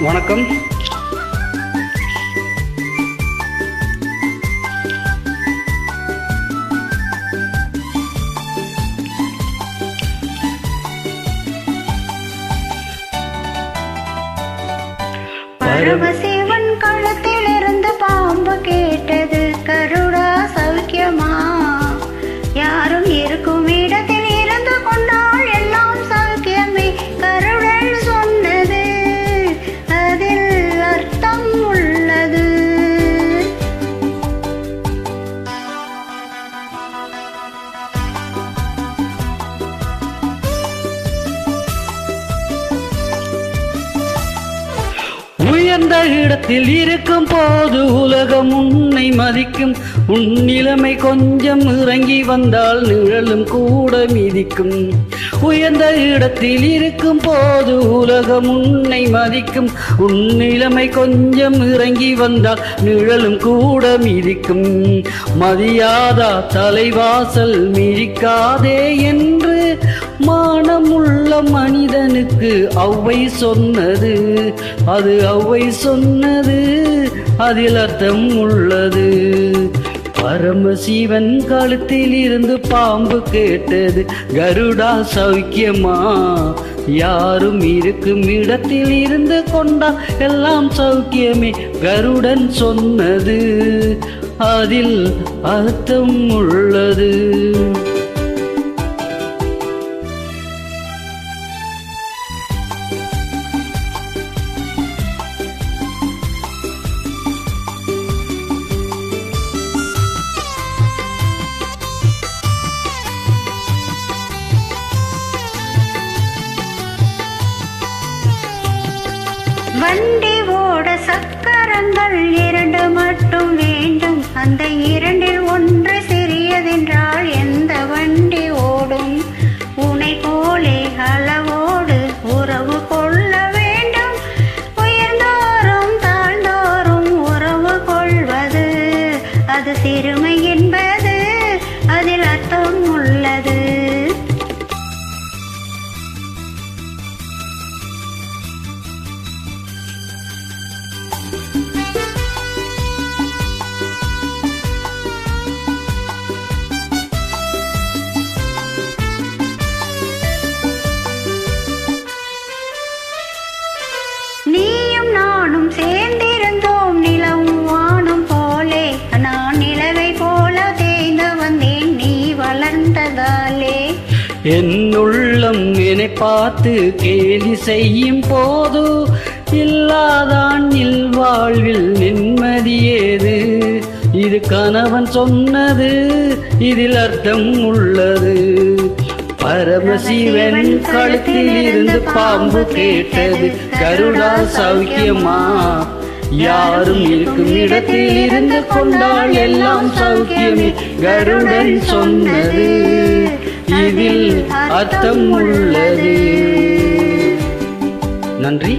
வணக்கம். பரமசிவன் கழுத்திலிருந்து பாம்பு கேட்டது, கருடா சௌக்கியமா? யாரும் இருக்கும் இடத்தில் இருந்து கொண்டால் எல்லாம் சௌக்கியமே. கருடன் சொன்னது, அதில் அர்த்தம் உள்ளது. உயர்ந்த இடத்தில் இருக்கும் போது உலகம் உன்னை மதிக்கும். உன் நிலைமை கொஞ்சம் இறங்கி வந்தால் நிழலும் கூட மிதிக்கும். உயர்ந்த இடத்தில் இருக்கும் போது உலகம் உன்னை மதிக்கும். உன் நிலைமை கொஞ்சம் இறங்கி வந்தால் நிழலும் கூட மிதிக்கும். மதியாதா தலைவாசல் மிதிக்காதே என்று மானமுள்ள மனிதனுக்கு ஔவை சொன்னது. அது ஔவை சொன்னது, அதில் அர்த்தம் உள்ளது. பரமசிவன் கழுத்தில் இருந்து பாம்பு கேட்டது, கருடா சௌக்கியமா? யாரும் இருக்கும் இடத்தில் இருந்து கொண்டா எல்லாம் சௌக்கியமே. கருடன் சொன்னது, அதில் அர்த்தம் உள்ளது. வண்டி ஓட சக்கரங்கள் 2 மட்டும் வேண்டும். அந்த 2ல் ஒன்று சிறியதென்றால் எந்த வண்டி ஓடும்? உனை போலே அளவோடு உறவு கொள்ள வேண்டும். உயர்ந்தோறும் தாழ்ந்தோறும் உறவு கொள்வது, அது சிறுமை என்பது, அதில் அர்த்தம் உள்ளது. நீயும் நானும் சேர்ந்திருந்தோம் நிலவும் வானும் போலே. நான் நிலவை போல தேய்ந்து வந்தேன் நீ வளர்ந்ததாலே. என் உள்ளம் என்னை பார்த்து கேலி செய்யும் போது இல்லாதான் வாழ்வில் நிம்மதியேது. இது கணவன் சொன்னது, இதில் அர்த்தம் உள்ளது. பரமசிவன் கழுத்தில் இருந்து பாம்பு கேட்டது, கருடா சௌக்கியமா? யாரும் இருக்கும் இடத்தில் இருந்து கொண்டால் எல்லாம் சௌக்கியமே. கருடன் சொன்னது, இதில் அர்த்தம் உள்ளது. நன்றி.